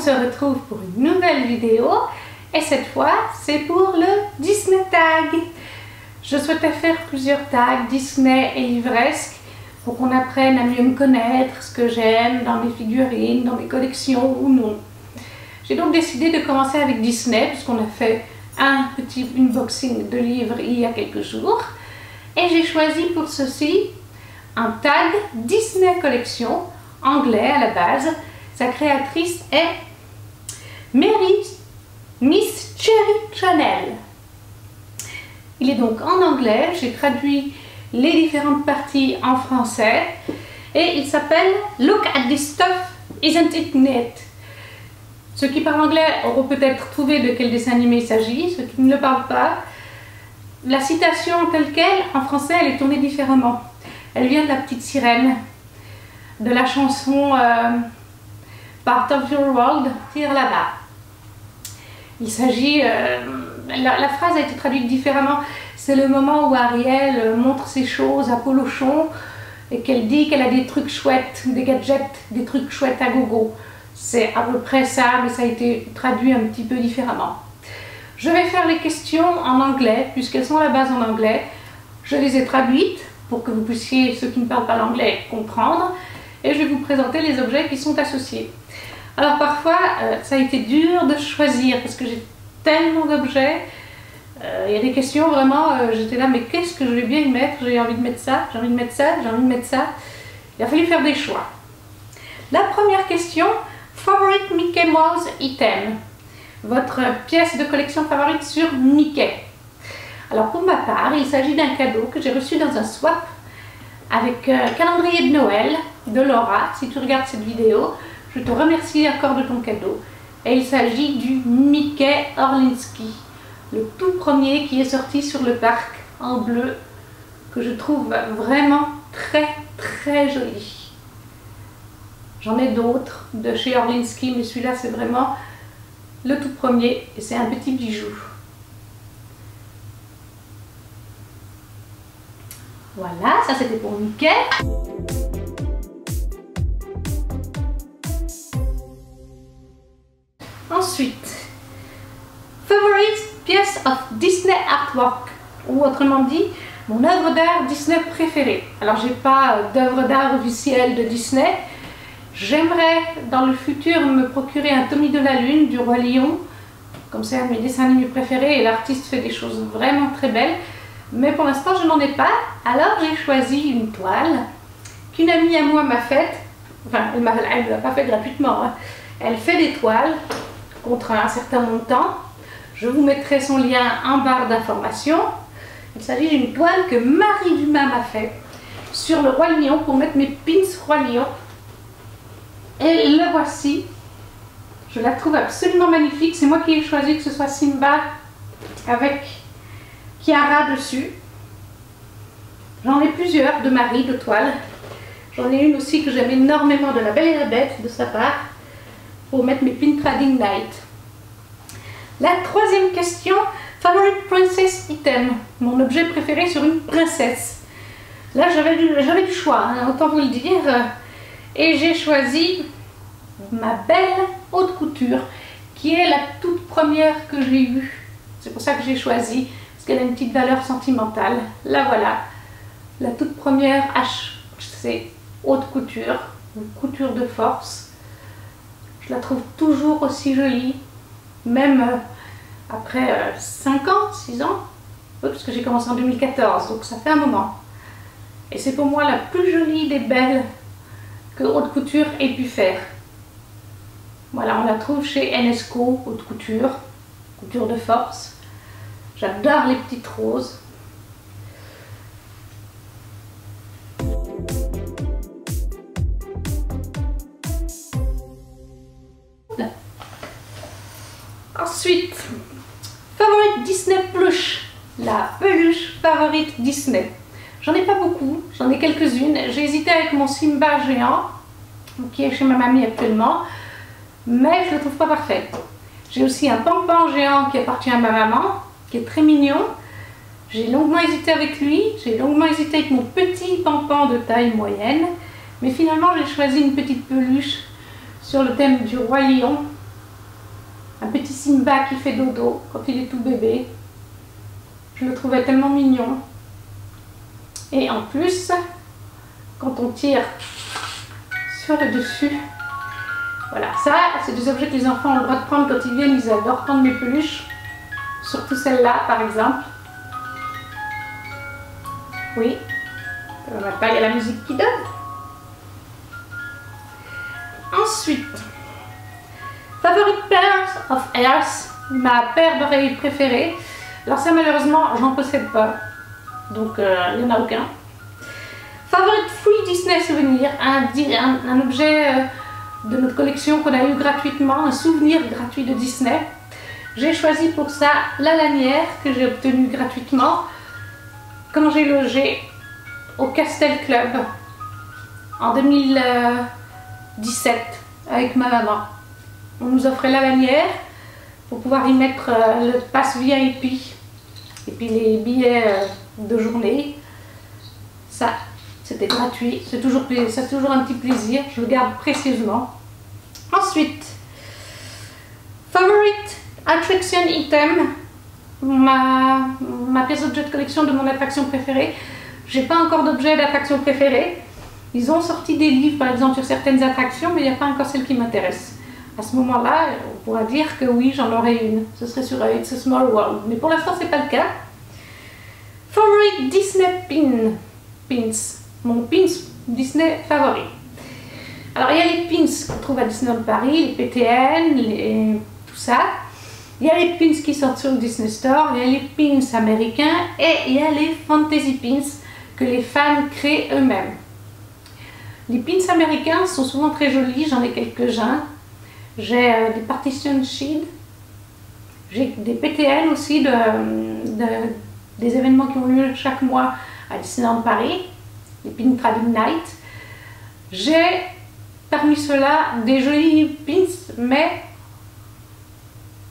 se retrouve pour une nouvelle vidéo et cette fois c'est pour le Disney Tag. Je souhaitais faire plusieurs tags Disney et livresques pour qu'on apprenne à mieux me connaître, ce que j'aime dans mes figurines, dans mes collections ou non. J'ai donc décidé de commencer avec Disney puisqu'on a fait un petit unboxing de livres il y a quelques jours et j'ai choisi pour ceci un tag Disney Collection anglais à la base. Sa créatrice est Miss Cherry Channel. Il est donc en anglais, j'ai traduit les différentes parties en français et il s'appelle Look at this stuff, isn't it neat? Ceux qui parlent anglais auront peut-être trouvé de quel dessin animé il s'agit, ceux qui ne le parlent pas. La citation telle quelle, en français, elle est tournée différemment. Elle vient de la petite sirène, de la chanson Part of Your World, tire là-bas. Il s'agit, la phrase a été traduite différemment. C'est le moment où Ariel montre ses choses à Polochon et qu'elle dit qu'elle a des trucs chouettes, des gadgets, des trucs chouettes à gogo. C'est à peu près ça, mais ça a été traduit un petit peu différemment. Je vais faire les questions en anglais, puisqu'elles sont à la base en anglais. Je les ai traduites pour que vous puissiez, ceux qui ne parlent pas l'anglais, comprendre. Et je vais vous présenter les objets qui sont associés. Alors parfois, ça a été dur de choisir, parce que j'ai tellement d'objets. Il y a des questions, vraiment, j'étais là, mais qu'est-ce que je vais bien y mettre? J'ai envie de mettre ça, j'ai envie de mettre ça, j'ai envie de mettre ça. Il a fallu faire des choix. La première question, favorite Mickey Mouse item. Votre pièce de collection favorite sur Mickey. Alors pour ma part, il s'agit d'un cadeau que j'ai reçu dans un swap avec calendrier de Noël de Laura. Si tu regardes cette vidéo, je te remercie encore de ton cadeau. Et il s'agit du Mickey Orlinski, le tout premier qui est sorti sur le parc en bleu, que je trouve vraiment très joli. J'en ai d'autres de chez Orlinski, mais celui-là c'est vraiment le tout premier et c'est un petit bijou. Voilà, ça c'était pour Mickey. Ensuite, favorite piece of Disney artwork, ou autrement dit, mon œuvre d'art Disney préférée. Alors j'ai pas d'œuvre d'art officielle de Disney. J'aimerais dans le futur me procurer un Tommy de la Lune du Roi Lion, comme c'est un de mes dessins animés préférés et l'artiste fait des choses vraiment très belles. Mais pour l'instant je n'en ai pas, alors j'ai choisi une toile qu'une amie à moi m'a faite. Enfin, elle ne l'a pas fait gratuitement, hein. Elle fait des toiles contre un certain montant. Je vous mettrai son lien en barre d'informations. Il s'agit d'une toile que Marie Dumas m'a faite sur le Roi Lion pour mettre mes pins Roi Lion. Et le voici. Je la trouve absolument magnifique. C'est moi qui ai choisi que ce soit Simba avec Kiara dessus. J'en ai plusieurs de Marie de toile. J'en ai une aussi que j'aime énormément de La Belle et la Bête de sa part pour mettre mes pins Trading Night. La troisième question, favorite princess item, mon objet préféré sur une princesse. Là j'avais du choix, hein, autant vous le dire, et j'ai choisi ma belle haute couture qui est la toute première que j'ai eue. C'est pour ça que j'ai choisi, parce qu'elle a une petite valeur sentimentale. La voilà, la toute première HC haute couture, une couture de force. Je la trouve toujours aussi jolie, même après 5 ans, 6 ans, oui, parce que j'ai commencé en 2014, donc ça fait un moment. Et c'est pour moi la plus jolie des belles que haute couture ait pu faire. Voilà, on la trouve chez NSCO, haute couture, couture de force. J'adore les petites roses. Ensuite, favorite Disney Plush, la peluche favorite Disney. J'en ai pas beaucoup, j'en ai quelques-unes. J'ai hésité avec mon Simba géant, qui est chez ma mamie actuellement, mais je le trouve pas parfait. J'ai aussi un Pampan géant qui appartient à ma maman, qui est très mignon. J'ai longuement hésité avec lui, j'ai longuement hésité avec mon petit Pampan de taille moyenne, mais finalement j'ai choisi une petite peluche sur le thème du Roi Lion un petit Simba qui fait dodo quand il est tout bébé. Je le trouvais tellement mignon. Et en plus, quand on tire sur le dessus, voilà, ça, c'est des objets que les enfants ont le droit de prendre quand ils viennent. Ils adorent prendre mes peluches, surtout celle-là par exemple. Oui, maintenant il y a la musique qui donne. Ensuite, Favorite Pairs of Ears, ma paire d'oreilles préférée. Alors ça, malheureusement, j'en possède pas, donc il n'y en a aucun. Favorite Free Disney Souvenir, un objet de notre collection qu'on a eu gratuitement, un souvenir gratuit de Disney. J'ai choisi pour ça la lanière que j'ai obtenue gratuitement quand j'ai logé au Castel Club en 2017 avec ma maman. On nous offrait la lanière pour pouvoir y mettre le pass VIP et puis les billets de journée. Ça, c'était gratuit, c'est toujours un petit plaisir, je le garde précieusement. Ensuite, Favorite Attraction Item, ma pièce d'objet de collection de mon attraction préférée. J'ai pas encore d'objet d'attraction préférée. Ils ont sorti des livres par exemple sur certaines attractions, mais il n'y a pas encore celle qui m'intéresse. À ce moment-là, on pourra dire que oui, j'en aurai une. Ce serait sur It's a Small World, mais pour l'instant, c'est pas le cas. Favorite Disney Pins, mon pins Disney favori. Alors, il y a les pins qu'on trouve à Disneyland Paris, les PTN, tout ça. Il y a les pins qui sortent sur le Disney Store, il y a les pins américains et il y a les Fantasy Pins que les fans créent eux-mêmes. Les pins américains sont souvent très jolis, j'en ai quelques-uns. J'ai des Partition Shield, j'ai des PTN aussi, des événements qui ont lieu chaque mois à Disneyland Paris, les Pin Trading Night. J'ai parmi ceux-là des jolis pins, mais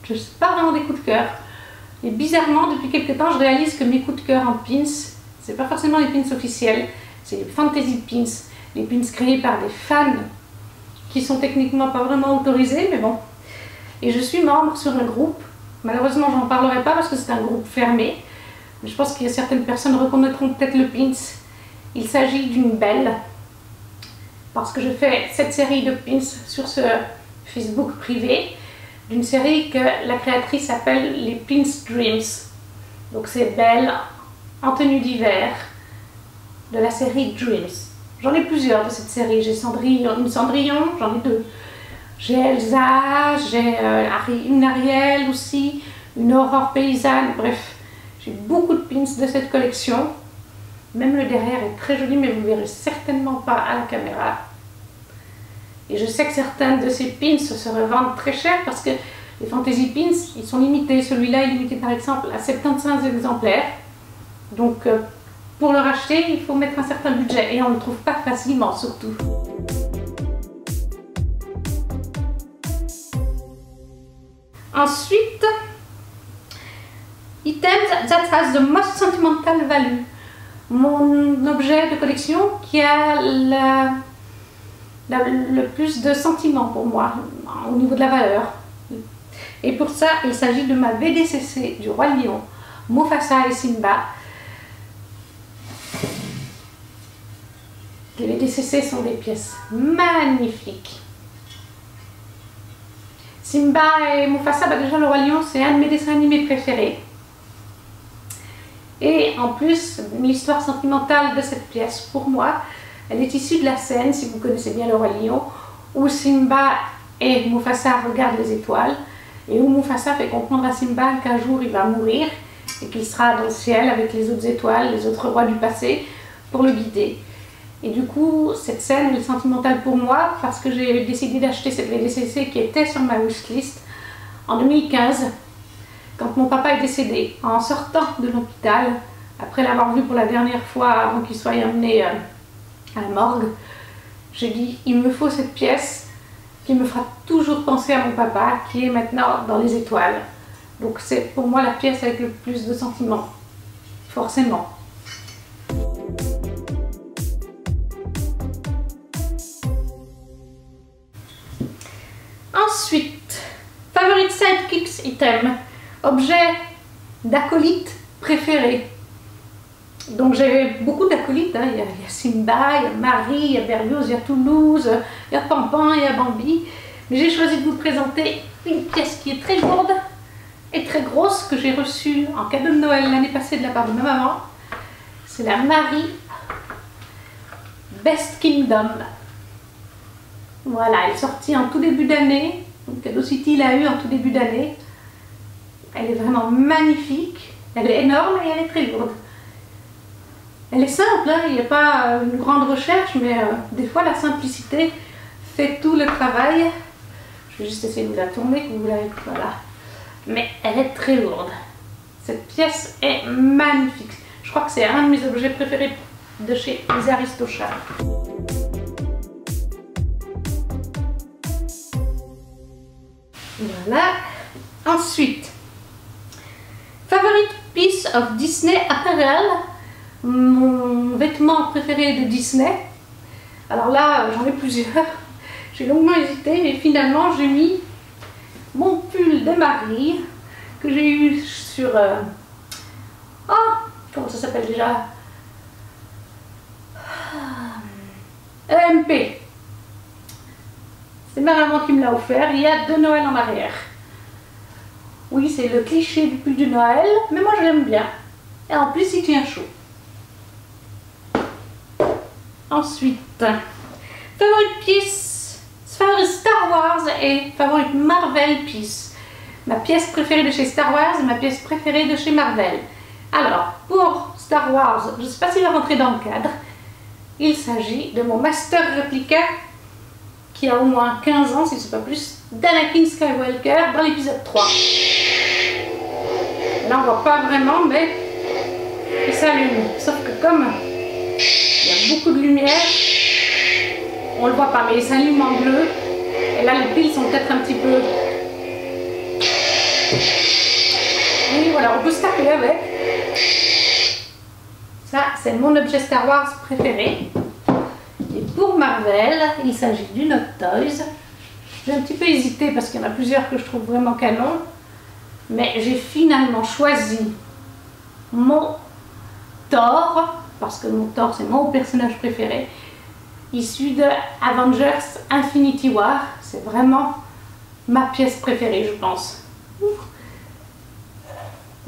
je ne sais pas vraiment des coups de cœur. Et bizarrement, depuis quelques temps, je réalise que mes coups de cœur en pins, c'est pas forcément les pins officiels, c'est les Fantasy Pins, les pins créés par des fans qui sont techniquement pas vraiment autorisés, mais bon. Et je suis membre sur un groupe. Malheureusement, j'en parlerai pas parce que c'est un groupe fermé. Mais je pense qu'il y a certaines personnes reconnaîtront peut-être le pins. Il s'agit d'une belle. Parce que je fais cette série de pins sur ce Facebook privé. D'une série que la créatrice appelle les Pins Dreams. Donc c'est Belle en tenue d'hiver de la série Dreams. J'en ai plusieurs de cette série. J'ai une Cendrillon, j'en ai deux. J'ai Elsa, j'ai une Ariel aussi, une Aurore paysanne, bref. J'ai beaucoup de pins de cette collection. Même le derrière est très joli, mais vous ne verrez certainement pas à la caméra. Et je sais que certains de ces pins se revendent très cher parce que les Fantasy Pins, ils sont limités. Celui-là est limité par exemple à 75 exemplaires. Donc pour le racheter, il faut mettre un certain budget et on ne le trouve pas facilement surtout. Ensuite, Items that has the most sentimental value. Mon objet de collection qui a le plus de sentiments pour moi au niveau de la valeur. Et pour ça, il s'agit de ma VDCC du Roi Lion, Mufasa et Simba. Les VDCC sont des pièces magnifiques. Simba et Mufasa, déjà le Roi Lion, c'est un de mes dessins animés préférés. Et en plus, l'histoire sentimentale de cette pièce, pour moi, elle est issue de la scène, si vous connaissez bien le Roi Lion, où Simba et Mufasa regardent les étoiles, et où Mufasa fait comprendre à Simba qu'un jour il va mourir, et qu'il sera dans le ciel avec les autres étoiles, les autres rois du passé, pour le guider. Et du coup, cette scène est sentimentale pour moi, parce que j'ai décidé d'acheter cette VDCC qui était sur ma wishlist en 2015, quand mon papa est décédé, en sortant de l'hôpital, après l'avoir vu pour la dernière fois avant qu'il soit emmené à la morgue, j'ai dit il me faut cette pièce qui me fera toujours penser à mon papa qui est maintenant dans les étoiles. Donc c'est pour moi la pièce avec le plus de sentiments, forcément. Ensuite, Favorite Sidekick item, objet d'acolyte préféré. Donc j'ai beaucoup d'acolytes, hein. Il y a Simba, il y a Marie, il y a Berlioz, il y a Toulouse, il y a Pampan, il y a Bambi. Mais j'ai choisi de vous présenter une pièce qui est très lourde et très grosse, que j'ai reçue en cadeau de Noël l'année passée de la part de ma maman. C'est la Marie Best Kingdom. Voilà, elle est sortie en tout début d'année. Cadeau City l'a eu en tout début d'année. Elle est vraiment magnifique. Elle est énorme et elle est très lourde. Elle est simple, hein, il n'y a pas une grande recherche, mais des fois la simplicité fait tout le travail. Je vais juste essayer de vous la tourner, que vous l'avez. Voilà. Mais elle est très lourde. Cette pièce est magnifique. Je crois que c'est un de mes objets préférés de chez les Aristochats. Voilà. Ensuite, favorite piece of Disney apparel, mon vêtement préféré de Disney. Alors là, j'en ai plusieurs. J'ai longuement hésité, mais finalement, j'ai mis mon pull de Marie que j'ai eu sur comment ça s'appelle déjà, EMP. C'est ma maman qui me l'a offert il y a 2 Noëls en arrière. Oui, c'est le cliché du pull de Noël, mais moi je l'aime bien. Et en plus, il tient chaud. Ensuite, favorite piece, favorite Star Wars et favorite Marvel piece. Ma pièce préférée de chez Star Wars et ma pièce préférée de chez Marvel. Alors, pour Star Wars, je ne sais pas s'il va rentrer dans le cadre. Il s'agit de mon Master Replica qui a au moins 15 ans, si ce n'est pas plus, d'Anakin Skywalker dans l'épisode 3. Là, on ne voit pas vraiment, mais il s'allume. Sauf que comme il y a beaucoup de lumière, on ne le voit pas, mais il s'allume en bleu. Et là, les piles sont peut-être un petit peu... Oui, voilà, on peut se taper avec. Ça, c'est mon objet Star Wars préféré. Et pour Marvel, il s'agit d'une Hot Toys. J'ai un petit peu hésité parce qu'il y en a plusieurs que je trouve vraiment canon. Mais j'ai finalement choisi mon Thor, parce que mon Thor, c'est mon personnage préféré, issu de Avengers Infinity War. C'est vraiment ma pièce préférée, je pense.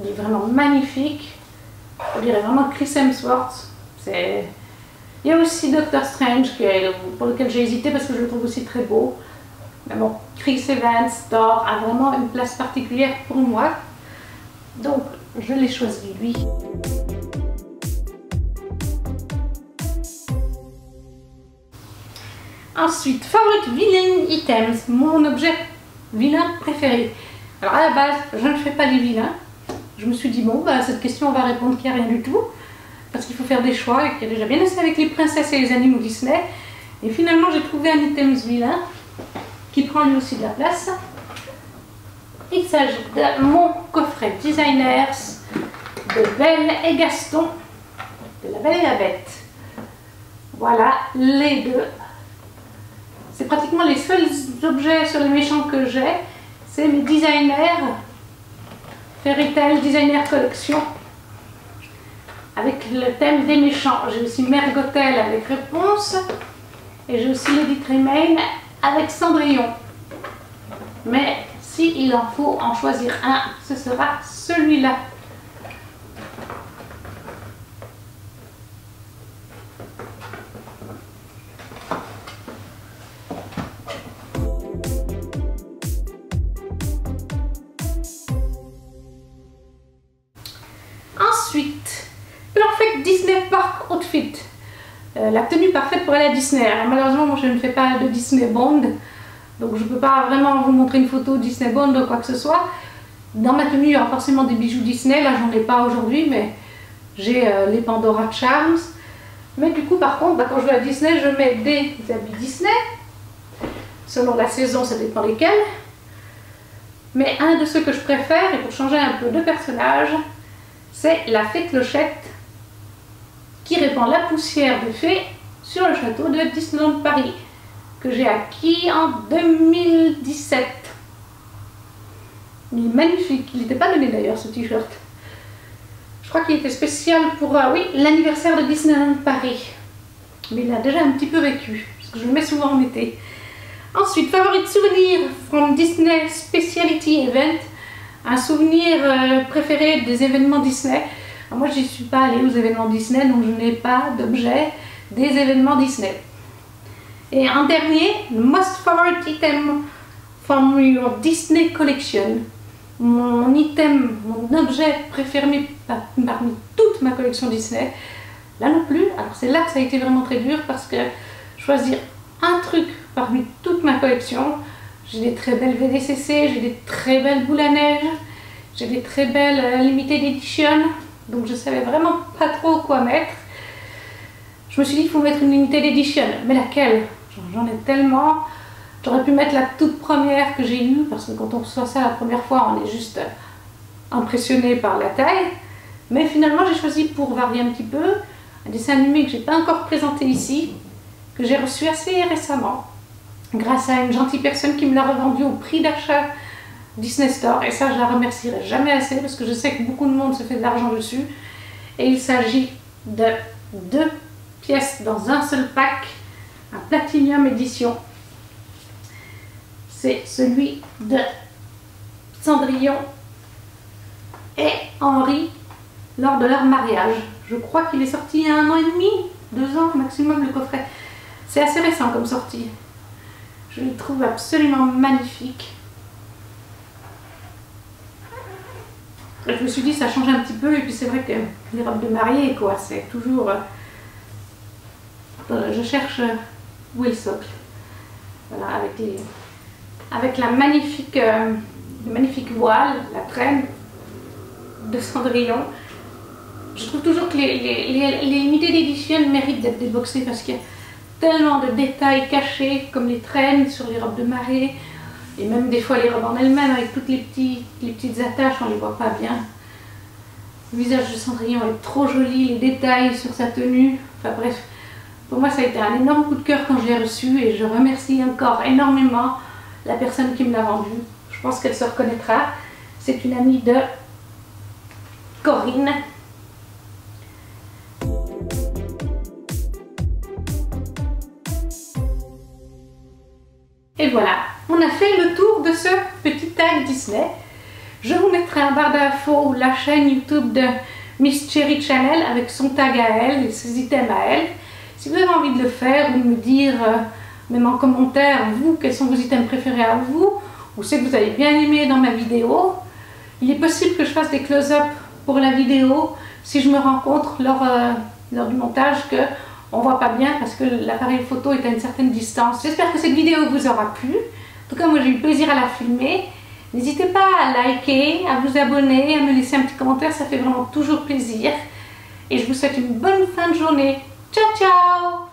Il est vraiment magnifique. On dirait vraiment Chris Hemsworth. Il y a aussi Doctor Strange pour lequel j'ai hésité parce que je le trouve aussi très beau. Mais bon, Chris Evans, Thor a vraiment une place particulière pour moi. Donc, je l'ai choisi lui. Ensuite, favorite villain items, mon objet vilain préféré. Alors à la base, je ne fais pas les vilains. Je me suis dit, bon, bah, cette question, on va répondre qu'il n'y a rien du tout. Parce qu'il faut faire des choix et qu'il y a déjà bien assez avec les princesses et les animaux Disney. Et finalement, j'ai trouvé un item vilain qui prend lui aussi de la place. Il s'agit de mon coffret Designers de Belle et Gaston, de La Belle et la Bête. Voilà les deux. C'est pratiquement les seuls objets sur les méchants que j'ai. C'est mes designers, Fairy Tail Designer Collection, avec le thème des méchants. J'ai aussi Mère Gothel avec Réponse, et j'ai aussi Lady Tremaine avec Cendrillon. Mais s'il en faut en choisir un, ce sera celui-là. Ensuite, Perfect Disney Park Outfit. La tenue parfaite pour aller à Disney. Alors, malheureusement, moi, je ne fais pas de Disney Bond, donc je ne peux pas vraiment vous montrer une photo Disney Bond ou quoi que ce soit. Dans ma tenue, il y aura forcément des bijoux Disney. Là, j'en ai pas aujourd'hui, mais j'ai les Pandora Charms. Mais du coup, par contre, quand je vais à Disney, je mets des habits Disney. Selon la saison, ça dépend lesquels. Mais un de ceux que je préfère, et pour changer un peu de personnage, c'est la fée Clochette qui répand la poussière de fée sur le château de Disneyland Paris, que j'ai acquis en 2017. Il est magnifique. Il n'était pas donné d'ailleurs ce t-shirt. Je crois qu'il était spécial pour oui, l'anniversaire de Disneyland Paris. Mais il a déjà un petit peu vécu, parce que je le mets souvent en été. Ensuite, favorite souvenir from Disney Specialty Event. Un souvenir préféré des événements Disney. Alors moi, je n'y suis pas allée aux événements Disney, donc je n'ai pas d'objet des événements Disney. Et un dernier, most favorite item from your Disney collection. Mon item, mon objet préféré parmi toute ma collection Disney. Là non plus, alors c'est là que ça a été vraiment très dur parce que choisir un truc parmi toute ma collection, j'ai des très belles VDCC, j'ai des très belles boules à neige, j'ai des très belles limited edition, donc je savais vraiment pas trop quoi mettre. Je me suis dit qu'il faut mettre une limited edition, mais laquelle? J'en ai tellement. J'aurais pu mettre la toute première que j'ai eue, parce que quand on reçoit ça la première fois, on est juste impressionné par la taille. Mais finalement, j'ai choisi, pour varier un petit peu, un dessin animé que j'ai pas encore présenté ici, que j'ai reçu assez récemment, grâce à une gentille personne qui me l'a revendu au prix d'achat Disney Store. Et ça, je la remercierai jamais assez, parce que je sais que beaucoup de monde se fait de l'argent dessus. Et il s'agit de 2 pièces dans un seul pack, un Platinum édition. C'est celui de Cendrillon et Henri lors de leur mariage. Je crois qu'il est sorti il y a 1 an et demi, 2 ans maximum, le coffret. C'est assez récent comme sortie. Je le trouve absolument magnifique. Et je me suis dit ça change un petit peu, et puis c'est vrai que les robes de mariée, quoi, c'est toujours... je cherche où est le socle. Voilà, avec la magnifique voile, la traîne de Cendrillon. Je trouve toujours que les limited edition méritent d'être déboxées parce qu'il y a tellement de détails cachés, comme les traînes sur les robes de mariée, et même des fois les robes en elles-mêmes avec toutes les petites attaches, on ne les voit pas bien. Le visage de Cendrillon est trop joli, les détails sur sa tenue, enfin bref, pour moi ça a été un énorme coup de cœur quand je l'ai reçu, et je remercie encore énormément la personne qui me l'a vendu. Je pense qu'elle se reconnaîtra. C'est une amie de Corinne. Et voilà, on a fait le tour de ce petit tag Disney. Je vous mettrai en barre d'infos la chaîne YouTube de Miss Cherry Channel avec son tag à elle et ses items à elle. Si vous avez envie de le faire ou de me dire, même en commentaire, vous, quels sont vos items préférés à vous, ou ce que vous avez bien aimé dans ma vidéo. Il est possible que je fasse des close-up pour la vidéo si je me rends compte lors du montage que on voit pas bien parce que l'appareil photo est à une certaine distance. J'espère que cette vidéo vous aura plu. En tout cas, moi j'ai eu plaisir à la filmer. N'hésitez pas à liker, à vous abonner, à me laisser un petit commentaire, ça fait vraiment toujours plaisir. Et je vous souhaite une bonne fin de journée. Ciao ciao!